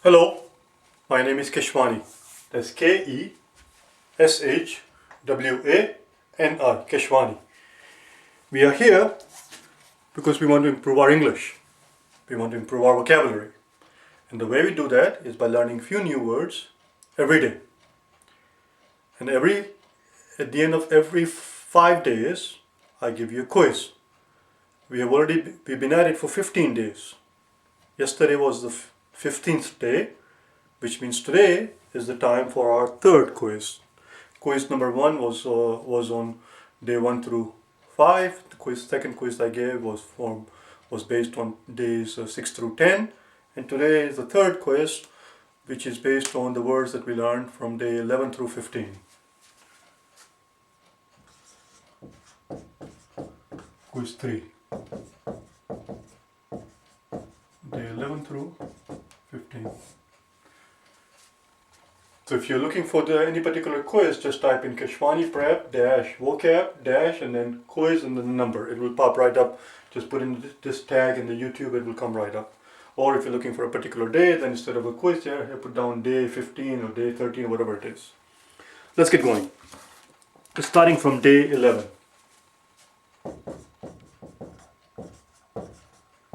Hello, my name is Keshwani. That's Keshwani, Keshwani. We are here because we want to improve our English. We want to improve our vocabulary. And the way we do that is by learning a few new words every day. And at the end of every 5 days, I give you a quiz. We've been at it for 15 days. Yesterday was the 15th day, which means today is the time for our third quiz. Quiz number 1 was on day 1 through 5. The second quiz I gave was based on days 6 through 10, and today is the third quiz, which is based on the words that we learned from day 11 through 15. Quiz 3. Day 11 through 15. So if you're looking for any particular quiz, just type in Keshwani Prep dash vocab dash and then quiz and then the number. It will pop right up. Just put in this tag in the YouTube, it will come right up. Or if you're looking for a particular day, then instead of a quiz here, you put down day 15 or day 13, whatever it is. Let's get going. Starting from day 11.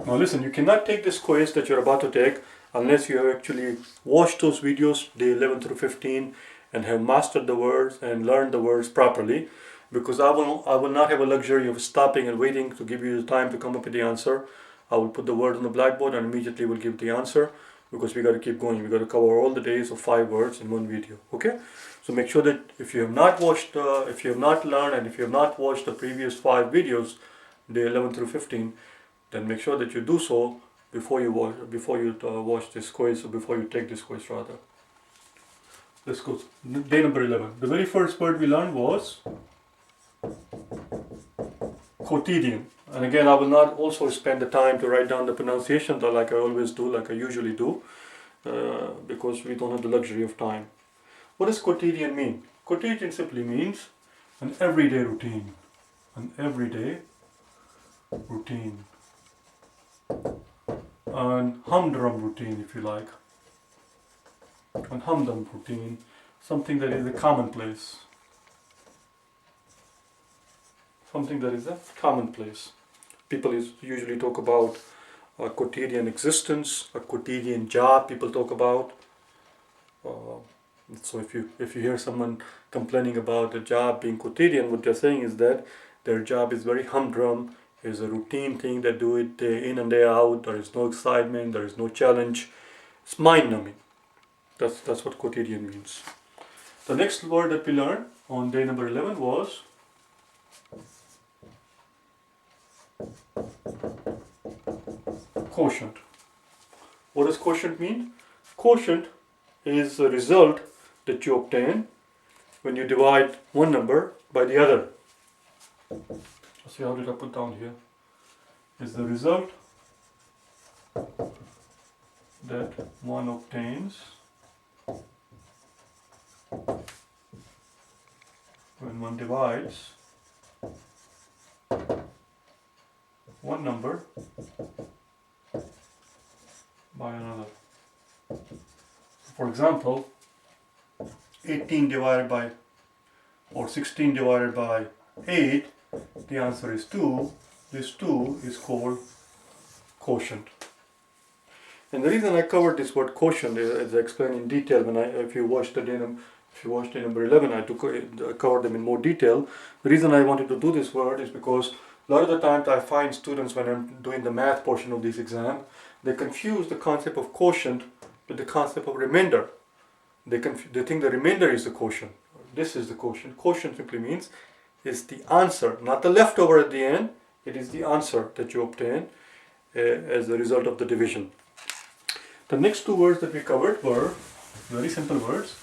Now listen, you cannot take this quiz that you're about to take unless you have actually watched those videos, day 11 through 15, and have mastered the words and learned the words properly. Because I will not have a luxury of stopping and waiting to give you the time to come up with the answer. I will put the word on the blackboard and immediately will give the answer, because we got to keep going. We got to cover all the days of 5 words in one video. Okay? So make sure that if you have not watched, if you have not learned, and if you have not watched the previous 5 videos, day 11 through 15, then make sure that you do so before you watch this quiz, or before you take this quiz rather. Let's go. Day number 11. The very first word we learned was quotidian. And again, I will not also spend the time to write down the pronunciation like I always do, like I usually do, because we don't have the luxury of time. What does quotidian mean? Quotidian simply means an everyday routine. An everyday routine. An humdrum routine, if you like. An humdrum routine, something that is a commonplace. Something that is a commonplace. People usually talk about a quotidian existence, a quotidian job people talk about. So if you hear someone complaining about a job being quotidian, what they're saying is that their job is very humdrum, is a routine thing, they do it day in and day out, there is no excitement, there is no challenge. It's mind-numbing. That's what quotidian means. The next word that we learned on day number 11 was quotient. What does quotient mean? Quotient is a result that you obtain when you divide one number by the other. Let's see, how did I put down here? Is the result that one obtains when one divides one number by another. For example, 18 divided by or 16 divided by 8, the answer is 2. This 2 is called quotient. And the reason I covered this word quotient is, as I explained in detail, if you watched day number 11, I covered them in more detail. The reason I wanted to do this word is because a lot of the times I find students, when I'm doing the math portion of this exam, they confuse the concept of quotient with the concept of remainder. They think the remainder is the quotient. This is the quotient. Quotient simply means is the answer, not the leftover at the end. It is the answer that you obtain as a result of the division. The next 2 words that we covered were very simple words.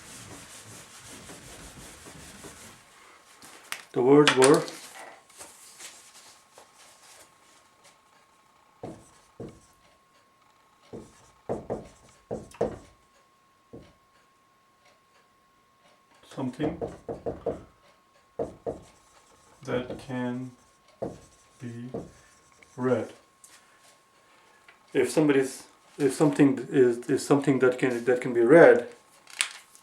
The words were something that can be read. If somebody's if something is something that can be read,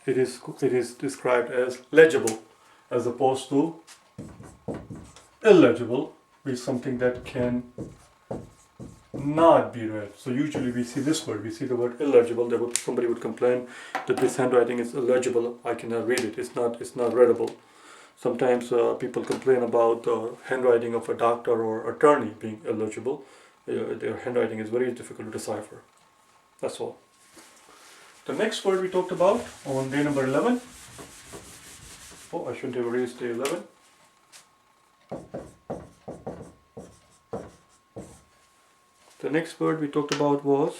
it is described as legible, as opposed to illegible, which is something that can not be read. So usually we see this word, we see the word illegible. Somebody would complain that this handwriting is illegible. I cannot read it. It's not readable. Sometimes people complain about the handwriting of a doctor or attorney being illegible. Their handwriting is very difficult to decipher. That's all. The next word we talked about on day number 11. Oh, I shouldn't have erased day 11. The next word we talked about was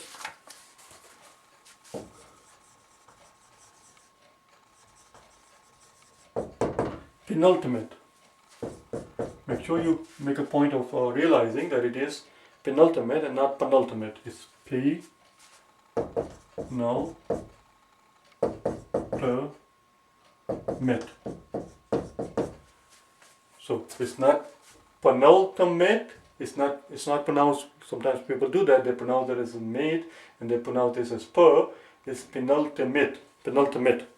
penultimate. Make sure you make a point of realizing that it is penultimate and not penultimate. It's P, no, mit. So it's not penultimate. It's not pronounced. Sometimes people do that. They pronounce it as made, and they pronounce this as per. It's penultimate. Penultimate.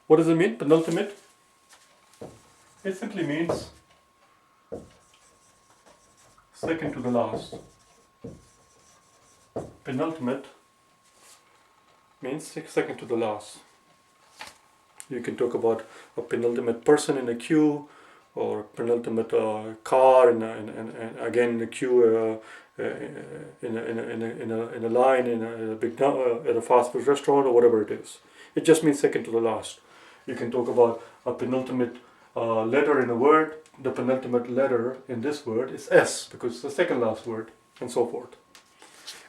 What does it mean? Penultimate. It simply means second to the last. Penultimate means second to the last. You can talk about a penultimate person in a queue, or penultimate car and again in a queue in a line in a big at a fast food restaurant or whatever it is. It just means second to the last. You can talk about a penultimate letter in a word. The penultimate letter in this word is S because it's the second last word, and so forth.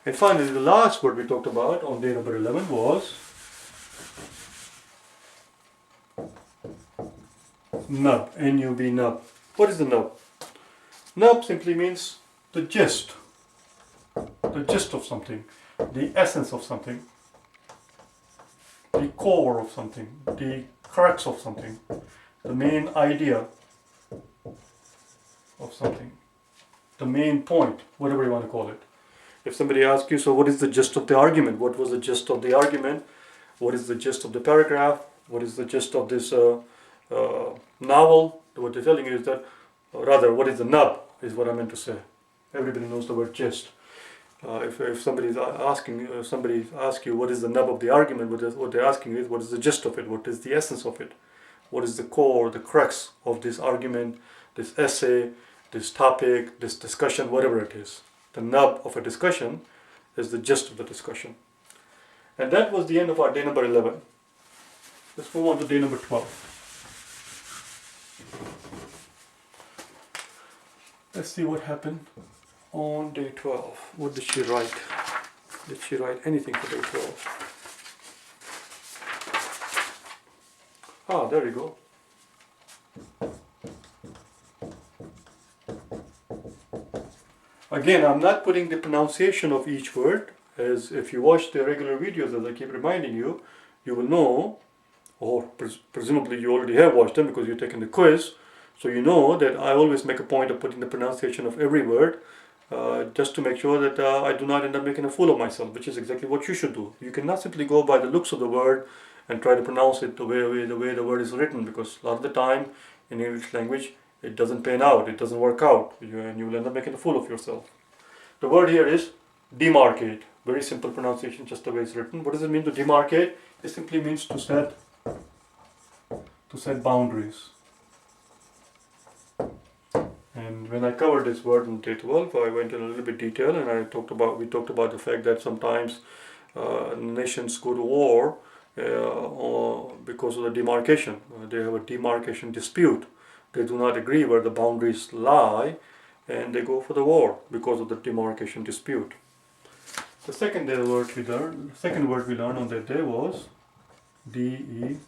And finally, the last word we talked about on day number 11 was nub. N-U-B, nub. What is the nub? Nub simply means the gist of something, the essence of something, the core of something, the crux of something, the main idea of something, the main point, whatever you want to call it. If somebody asks you, so what is the gist of the argument? What was the gist of the argument? What is the gist of the paragraph? What is the gist of this novel? What they're telling you is that, or rather, what is the nub is what I meant to say. Everybody knows the word gist. If somebody's asking, somebody asks you what is the nub of the argument, what they're asking is what is the gist of it? What is the essence of it? What is the core, the crux of this argument, this essay, this topic, this discussion, whatever it is. The nub of a discussion is the gist of the discussion. And that was the end of our day number 11. Let's move on to day number 12. Let's see what happened on day 12. What did she write? Did she write anything for day 12? Ah, there you go. Again, I'm not putting the pronunciation of each word, as if you watch the regular videos, as I keep reminding you, you will know, or presumably you already have watched them because you've taken the quiz, so you know that I always make a point of putting the pronunciation of every word, just to make sure that I do not end up making a fool of myself, which is exactly what you should do. You cannot simply go by the looks of the word and try to pronounce it the way the word is written, because a lot of the time in English language it doesn't pan out, it doesn't work out, and you will end up making a fool of yourself. The word here is demarcate. Very simple pronunciation, just the way it's written. What does it mean to demarcate? It simply means to set boundaries. And when I covered this word on day 12, I went in a little bit detail, and we talked about the fact that sometimes nations go to war because of the demarcation. They have a demarcation dispute. They do not agree where the boundaries lie, and they go for the war because of the demarcation dispute. The second word we learned on that day was D-E-L-I-N-E-A-T.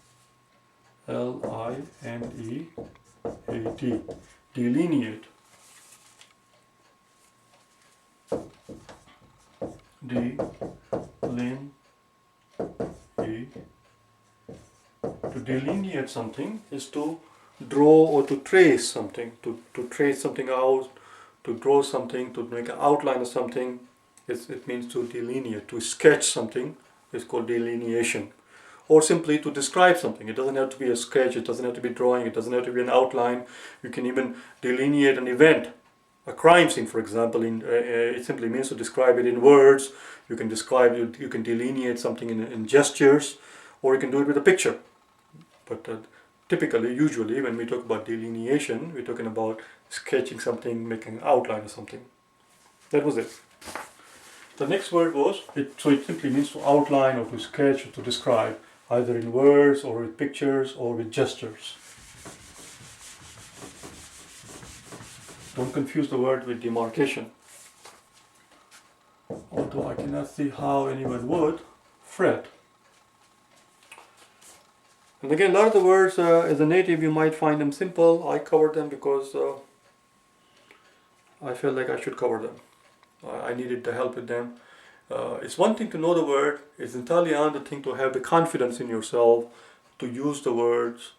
Delineate. To delineate something is to draw or to trace something, to trace something out, to draw something, to make an outline of something, It means to delineate, to sketch something is called delineation. Or simply to describe something. It doesn't have to be a sketch, it doesn't have to be drawing, it doesn't have to be an outline. You can even delineate an event, a crime scene, for example. It simply means to describe it in words. You can describe, you can delineate something in gestures, or you can do it with a picture. But typically, usually, when we talk about delineation, we're talking about sketching something, making an outline of something. That was it. The next word was, so it simply means to outline or to sketch or to describe, either in words or with pictures or with gestures. Don't confuse the word with demarcation. Although I cannot see how anyone would. Fret. And again, a lot of the words, as a native, you might find them simple. I covered them because I felt like I should cover them. I needed the help with them. It's one thing to know the word. It's entirely another thing to have the confidence in yourself to use the words,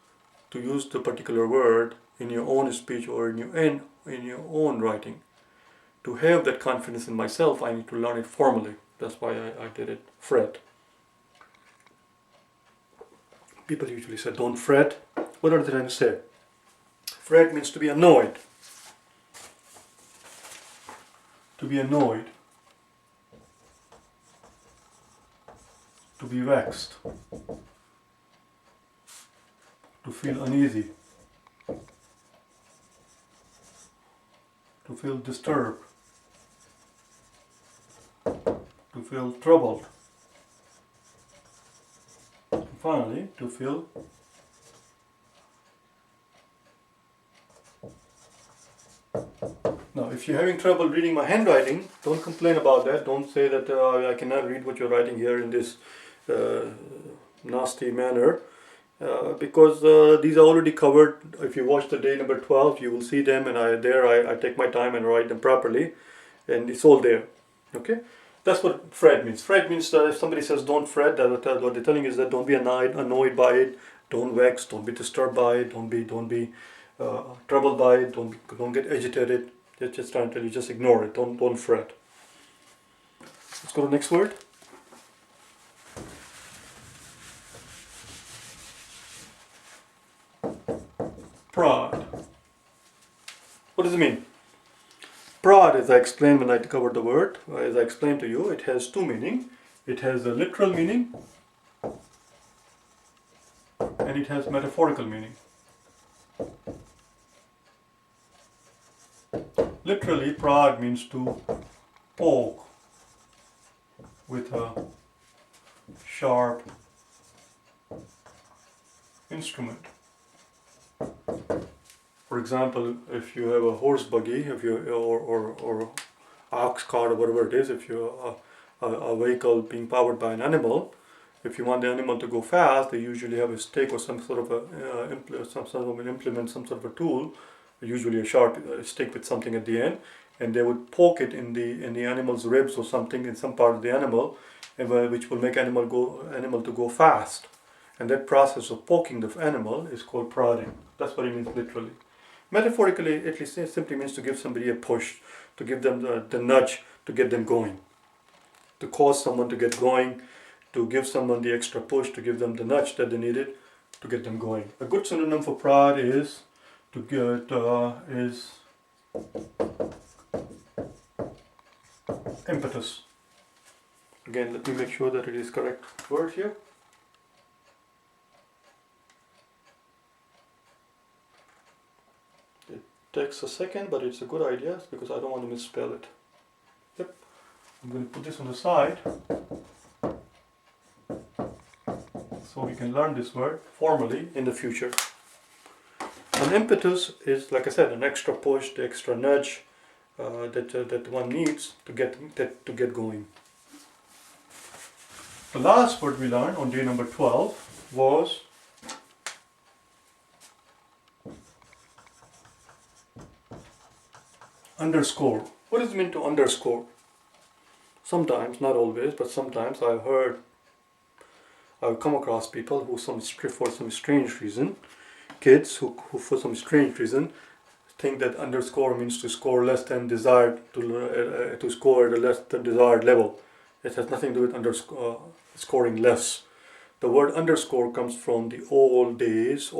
to use the particular word in your own speech or in your own writing. To have that confidence in myself, I need to learn it formally. That's why I did it. Fret. People usually say, don't fret. What are they trying to say? Fret means to be annoyed. To be annoyed. To be vexed. To feel uneasy. To feel disturbed. To feel troubled. And finally, to feel now, if you're having trouble reading my handwriting, don't complain about that. Don't say that I cannot read what you're writing here in this nasty manner, because these are already covered. If you watch the day number 12, you will see them, and I take my time and write them properly, and it's all there. Okay, that's what fret means. Fret means that if somebody says don't fret, what they're telling is that don't be annoyed by it, don't vex, don't be disturbed by it, don't be troubled by it, don't get agitated. They're just trying to tell you, just ignore it. Don't fret. Let's go to the next word. Prod. What does it mean? Prod, as I explained when I covered the word, as I explained to you, it has two meanings. It has a literal meaning and it has metaphorical meaning. Literally, prod means to poke with a sharp instrument. For example, if you have a horse buggy, or ox cart or whatever it is, if you a vehicle being powered by an animal, if you want the animal to go fast, they usually have a stick or some sort of an implement, some sort of a tool, usually a sharp stick with something at the end, and they would poke it in the animal's ribs or something in some part of the animal, which will make animal to go fast. And that process of poking the animal is called prodding. That's what it means literally. Metaphorically, at least, it simply means to give somebody a push, to give them the nudge to get them going, to cause someone to get going, to give someone the extra push, to give them the nudge that they needed to get them going. A good synonym for prod is to get impetus. Again, let me make sure that it is correct word here. It takes a second, but it's a good idea because I don't want to misspell it. Yep. I'm going to put this on the side so we can learn this word formally in the future. An impetus is, like I said, an extra push, the extra nudge that one needs to get going. The last word we learned on day number 12 was underscore. What does it mean to underscore? Sometimes, not always, but sometimes I've come across people who for some strange reason, kids who for some strange reason think that underscore means to score less than desired, to score at a less than desired level. It has nothing to do with underscore scoring less. The word underscore comes from the olden days,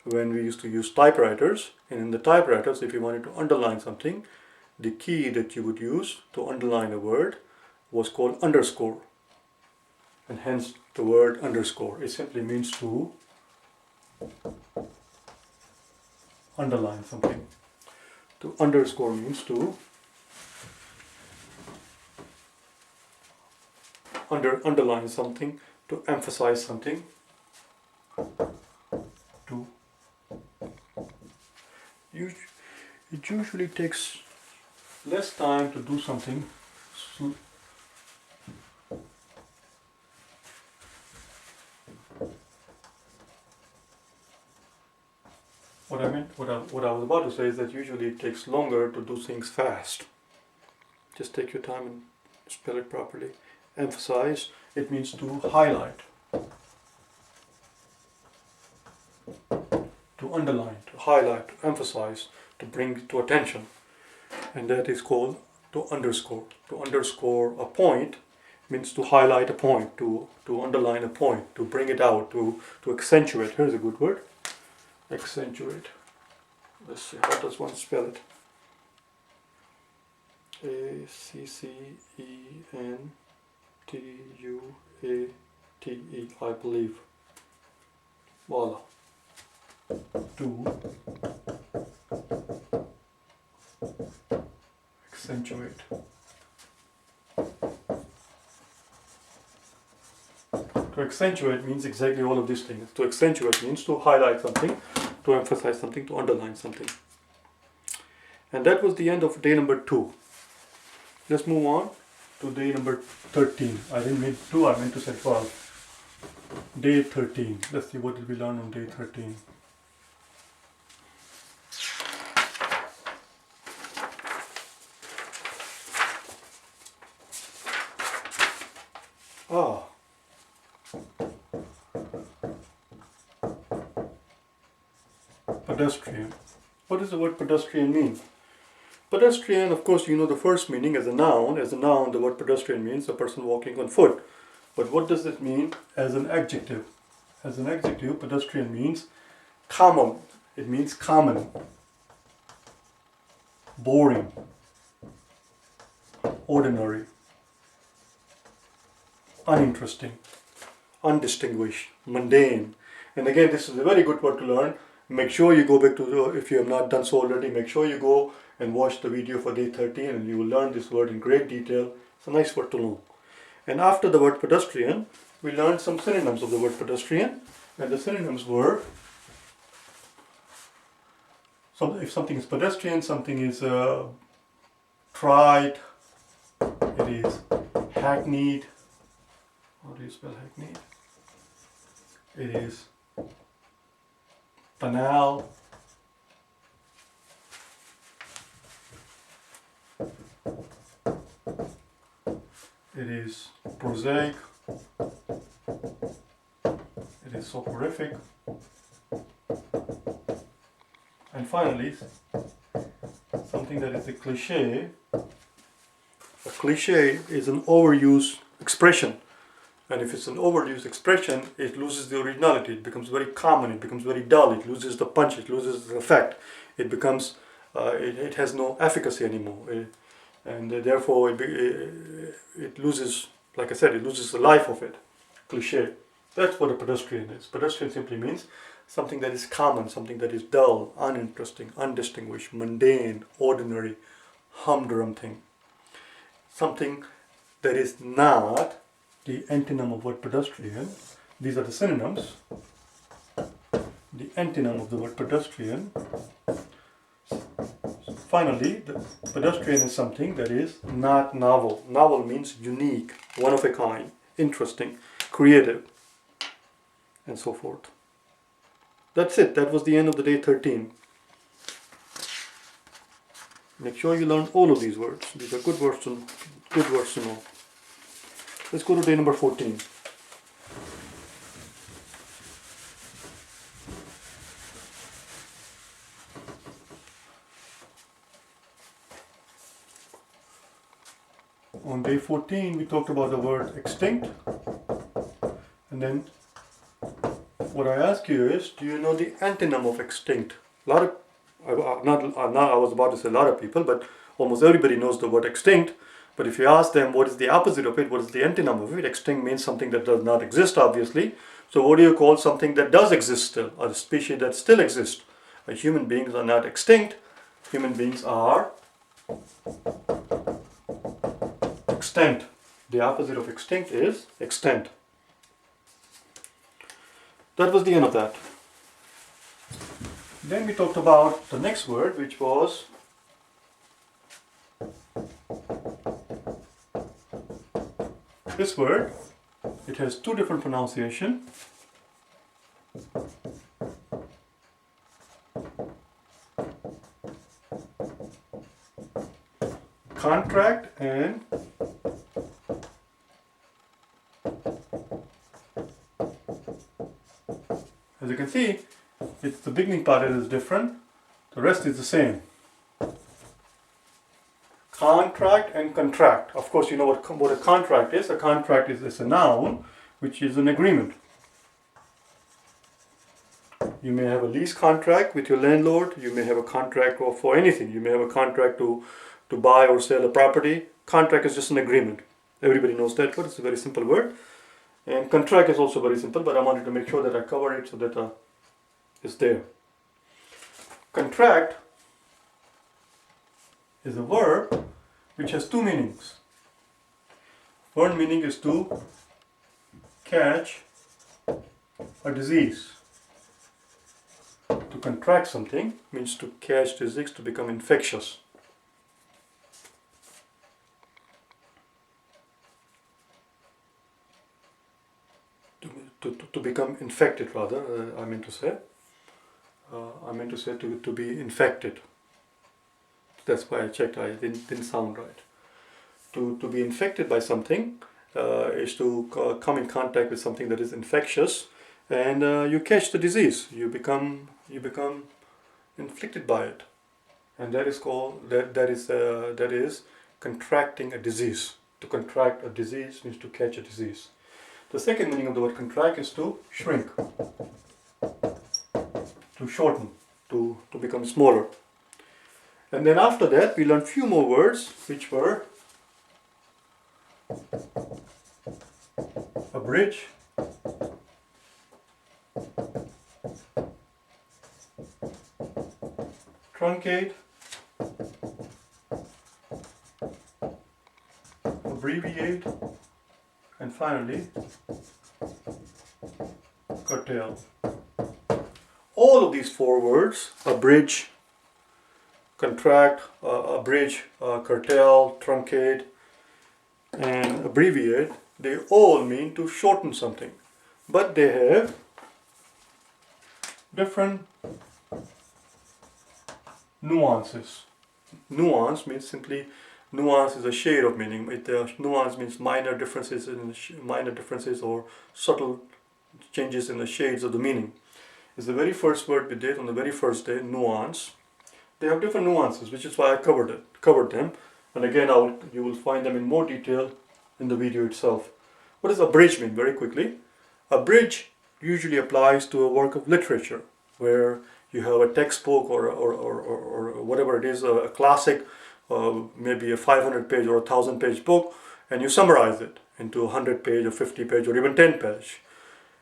when we used to use typewriters. And in the typewriters, if you wanted to underline something, the key that you would use to underline a word was called underscore. And hence the word underscore. It simply means to underline something. To underscore means to underline something, to emphasize something, to it usually takes less time to do something what I was about to say is that usually it takes longer to do things fast. Just take your time and spell it properly. Emphasize, it means to highlight, to underline, to highlight, to emphasize, to bring to attention. And that is called to underscore. To underscore a point means to highlight a point, to underline a point, to bring it out, to accentuate. Here's a good word. Accentuate. Let's see, how does one spell it? ACCENTUATE, I believe. Voila. To accentuate. To accentuate means exactly all of these things. To accentuate means to highlight something, to emphasize something, to underline something. And that was the end of day number 2. Let's move on to day number 13. I didn't mean 2, I meant to say 12. Day 13. Let's see, what did we learn on day 13? Pedestrian. What does the word pedestrian mean? Pedestrian, of course, you know the first meaning as a noun. As a noun, the word pedestrian means a person walking on foot. But what does it mean as an adjective? As an adjective, pedestrian means common. It means common, boring, ordinary, uninteresting, undistinguished, mundane. And again, this is a very good word to learn. Make sure you go back to, if you have not done so already, make sure you go and watch the video for day 13 and you will learn this word in great detail. It's a nice word to know. And after the word pedestrian, we learned some synonyms of the word pedestrian. And the synonyms were, if something is pedestrian, something is trite, it is hackneyed. How do you spell hackneyed? It is banal. It is prosaic. It is soporific. And finally, something that is a cliche. A cliche is an overused expression. And if it's an overused expression, it loses the originality. It becomes very common. It becomes very dull. It loses the punch. It loses the effect. It becomes, it has no efficacy anymore. And therefore it loses, like I said, it loses the life of it. Cliche. That's what a pedestrian is. Pedestrian simply means something that is common, something that is dull, uninteresting, undistinguished, mundane, ordinary, humdrum thing. Something that is not the antonym of word pedestrian. These are the synonyms. The antonym of the word pedestrian. Finally, the pedestrian is something that is not novel. Novel means unique, one of a kind, interesting, creative, and so forth. That's it. That was the end of the day 13. Make sure you learn all of these words. These are good words to know. Let's go to day number 14. On day 14, we talked about the word extinct. And then what I ask you is, do you know the antonym of extinct? A lot of, I was about to say a lot of people, but almost everybody knows the word extinct. But if you ask them what is the opposite of it, what is the antonym of it, extinct means something that does not exist, obviously. So what do you call something that does exist still, or a species that still exists? Human beings are not extinct. Human beings are extant. The opposite of extinct is extant. That was the end of that. Then we talked about the next word, which was this word. It has two different pronunciations. Contract and as you can see, it's the beginning part that is different. The rest is the same. Contract and contract. Of course, you know what a contract is. A contract is a noun, which is an agreement. You may have a lease contract with your landlord. You may have a contract for anything. You may have a contract to buy or sell a property. Contract is just an agreement. Everybody knows that word. It's a very simple word. And contract is also very simple, but I wanted to make sure that I cover it so that it's there. Contract is a verb which has two meanings. One meaning is to catch a disease. To contract something means to catch disease, to become infectious. To become infected, rather, I meant to say. To be infected. That's why I checked. I didn't sound right. To be infected by something is to come in contact with something that is infectious, and you catch the disease. You become inflicted by it, and that is called that is contracting a disease. To contract a disease means to catch a disease. The second meaning of the word contract is to shrink, to shorten, to become smaller. And then after that, we learned few more words, which were abridge, truncate, abbreviate, and finally curtail. All of these four words, abridge, contract, abridge, curtail, truncate, and abbreviate, they all mean to shorten something, but they have different nuances. Nuance means simply, nuance is a shade of meaning. Nuance means minor differences or subtle changes in the shades of the meaning. It's the very first word we did on the very first day, nuance. They have different nuances, which is why I covered them. And again, you will find them in more detail in the video itself. What does abridge mean? Very quickly, abridge usually applies to a work of literature, where you have a textbook or whatever it is, a classic, maybe a 500-page or a 1,000-page book, and you summarize it into a 100-page or 50-page or even 10-page.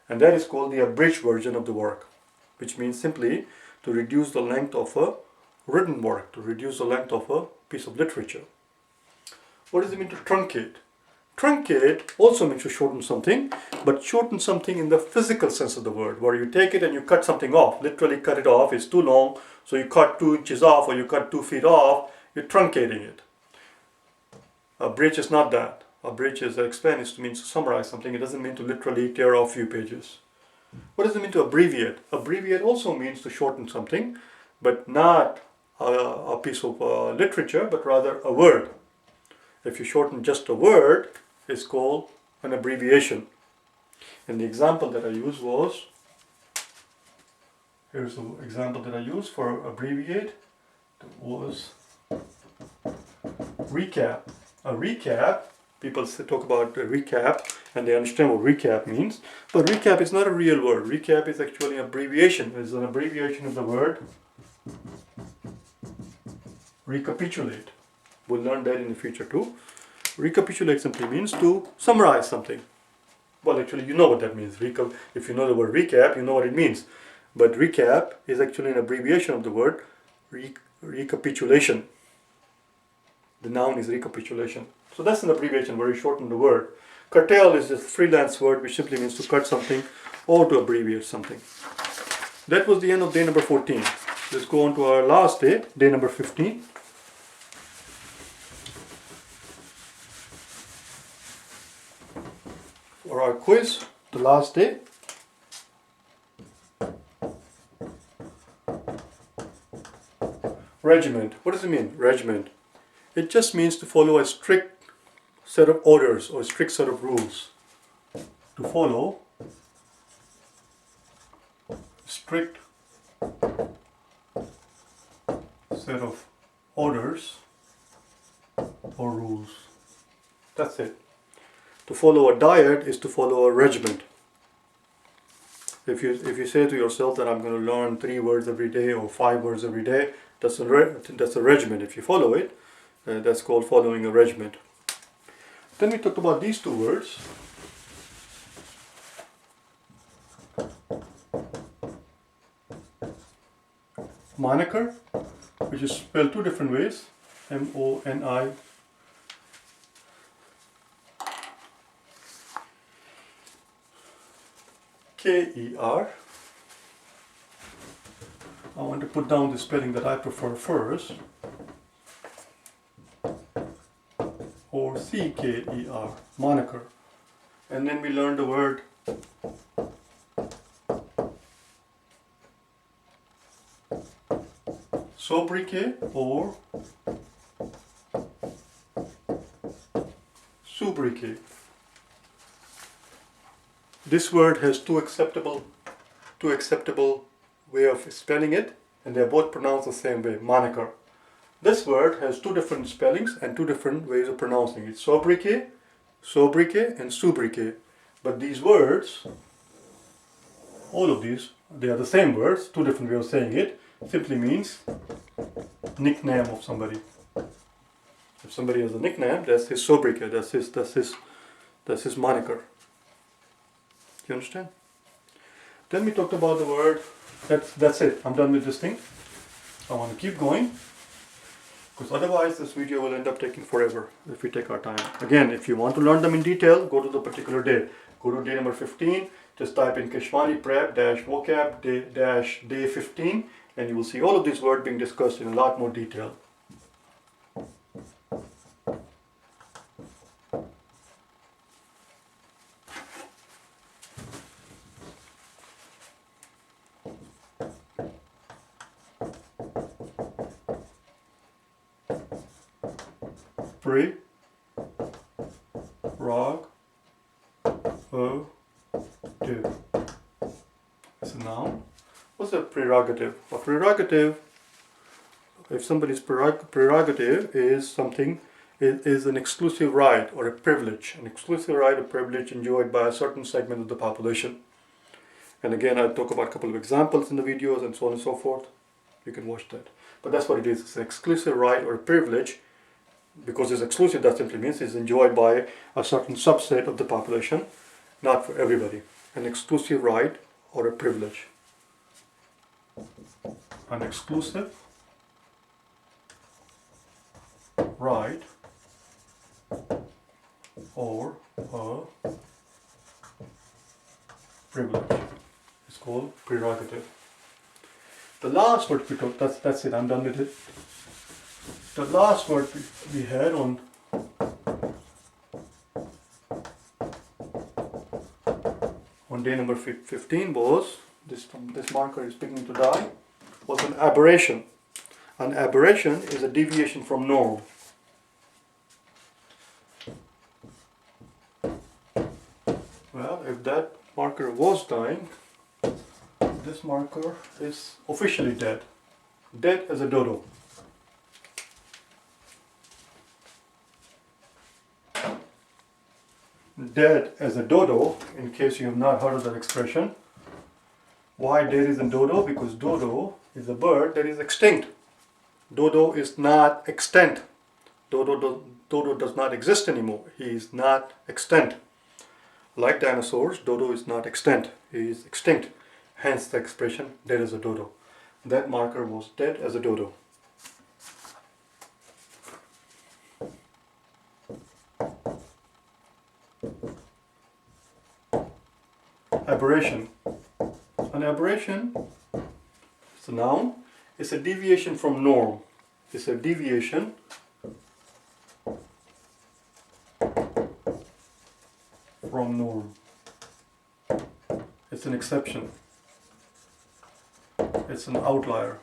And that is called the abridged version of the work, which means simply to reduce the length of a written work, to reduce the length of a piece of literature. What does it mean to truncate? Truncate also means to shorten something, but shorten something in the physical sense of the word, where you take it and you cut something off, literally cut it off. It's too long, so you cut 2 inches off, or you cut 2 feet off, you're truncating it. Abridge is not that. Abridge, as I explained, means to summarize something. It doesn't mean to literally tear off a few pages. What does it mean to abbreviate? Abbreviate also means to shorten something, but not a piece of literature, but rather a word. If you shorten just a word, it's called an abbreviation. And the example that I used was, here's the example that I used for abbreviate, was recap. A recap, people talk about a recap and they understand what recap means, but recap is not a real word. Recap is actually an abbreviation. It's an abbreviation of the word recapitulate. We'll learn that in the future too. Recapitulate simply means to summarize something. Well, actually, you know what that means. If you know the word recap, you know what it means. But recap is actually an abbreviation of the word recapitulation. The noun is recapitulation. So that's an abbreviation, very short in the word. Curtail is a freelance word which simply means to cut something or to abbreviate something. That was the end of day number 14. Let's go on to our last day, day number 15. For our quiz, the last day. Regiment. What does it mean, regiment? It just means to follow a strict set of orders or a strict set of rules. To follow strict set of orders or rules. That's it. To follow a diet is to follow a regiment. If you say to yourself that I'm going to learn 3 words every day or 5 words every day, that's a regiment. If you follow it, that's called following a regiment. Then we talked about these 2 words. Moniker, which is spelled 2 different ways. M-O-N-I. K-E-R. I want to put down the spelling that I prefer first. Or C-K-E-R, moniker. And then we learned the word sobriquet or sobriquet. This word has two acceptable way of spelling it, and they're both pronounced the same way, moniker. This word has 2 different spellings and 2 different ways of pronouncing it. Sobriquet, and sobriquet. But these words, all of these, they are the same words, 2 different ways of saying it. Simply means nickname of somebody. If somebody has a nickname, that's his sobriquet, that's his moniker. You understand? Then we talked about the word, that's it, I'm done with this thing. I want to keep going, because otherwise this video will end up taking forever if we take our time. Again, if you want to learn them in detail, go to the particular day. Go to day number 15, just type in Keshwani Prep vocab day 15, and you will see all of these words being discussed in a lot more detail. Prerogative. It's a noun. What's a prerogative? A prerogative, if somebody's prerogative is something, it is an exclusive right or a privilege. An exclusive right or privilege enjoyed by a certain segment of the population. And again, I'll talk about a couple of examples in the videos and so on and so forth. You can watch that. But that's what it is. It's an exclusive right or a privilege. Because it's exclusive, that simply means it's enjoyed by a certain subset of the population, not for everybody. An exclusive right or a privilege. An exclusive right or a privilege. It's called prerogative. The last word we talked, that's it, I'm done with it. The last word we had on day number 15 was, this marker is beginning to die, was an aberration. An aberration is a deviation from norm. Well, if that marker was dying, this marker is officially dead. Dead as a dodo. dead as a dodo, in case you have not heard of that expression. Why dead is a dodo? Because dodo is a bird that is extinct. Dodo is not extant. Dodo does not exist anymore. He is not extant. Like dinosaurs, dodo is not extant. He is extinct. Hence the expression dead as a dodo. That marker was dead as a dodo. Aberration. An aberration is a noun. It's a deviation from norm. It's a deviation from norm. It's an exception. It's an outlier.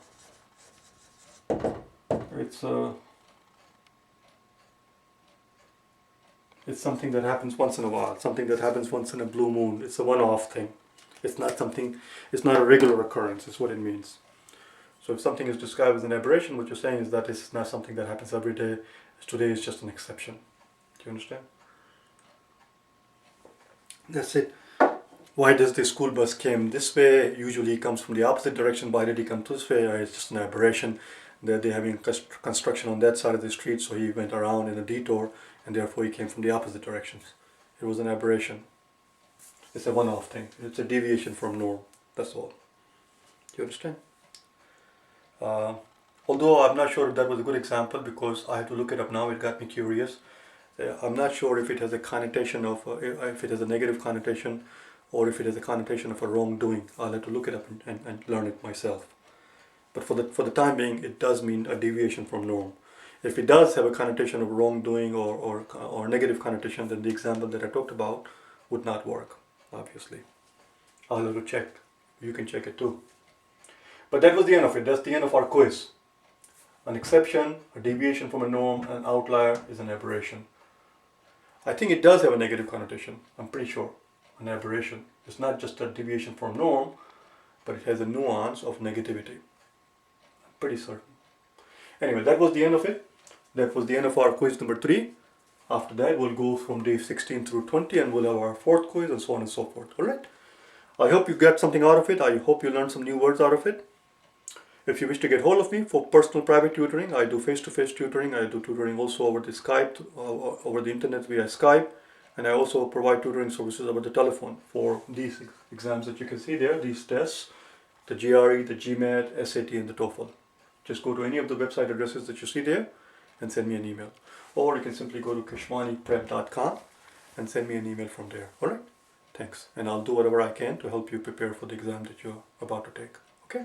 It's something that happens once in a while, something that happens once in a blue moon. It's a one-off thing. It's not a regular occurrence, is what it means. So if something is described as an aberration, what you're saying is that it's not something that happens every day. Today is just an exception. Do you understand? That's it. Why does the school bus came this way? Usually it comes from the opposite direction. Why did he come this way? It's just an aberration. They're having construction on that side of the street, so he went around in a detour, and therefore he came from the opposite directions. It was an aberration. It's a one-off thing. It's a deviation from norm. That's all. Do you understand? Although I'm not sure if that was a good example, because I had to look it up now. It got me curious. I'm not sure if it has a connotation of, if it has a negative connotation, or if it has a connotation of a wrongdoing. I'll have to look it up and learn it myself. But for the time being, it does mean a deviation from norm. If it does have a connotation of wrongdoing or negative connotation, then the example that I talked about would not work, obviously. I'll have to check. You can check it too. But that was the end of it. That's the end of our quiz. An exception, a deviation from a norm, an outlier is an aberration. I think it does have a negative connotation. I'm pretty sure. An aberration. It's not just a deviation from norm, but it has a nuance of negativity. I'm pretty certain. Anyway, that was the end of it. That was the end of our quiz number 3. After that, we'll go from day 16 through 20, and we'll have our 4th quiz, and so on and so forth. Alright? I hope you got something out of it. I hope you learned some new words out of it. If you wish to get hold of me for personal private tutoring, I do face-to-face tutoring. I do tutoring also over the Skype, over the internet via Skype. And I also provide tutoring services over the telephone for these exams that you can see there, these tests, the GRE, the GMAT, SAT, and the TOEFL. Just go to any of the website addresses that you see there and send me an email. Or you can simply go to kashwaniprep.com and send me an email from there. Alright? Thanks. And I'll do whatever I can to help you prepare for the exam that you're about to take. Okay?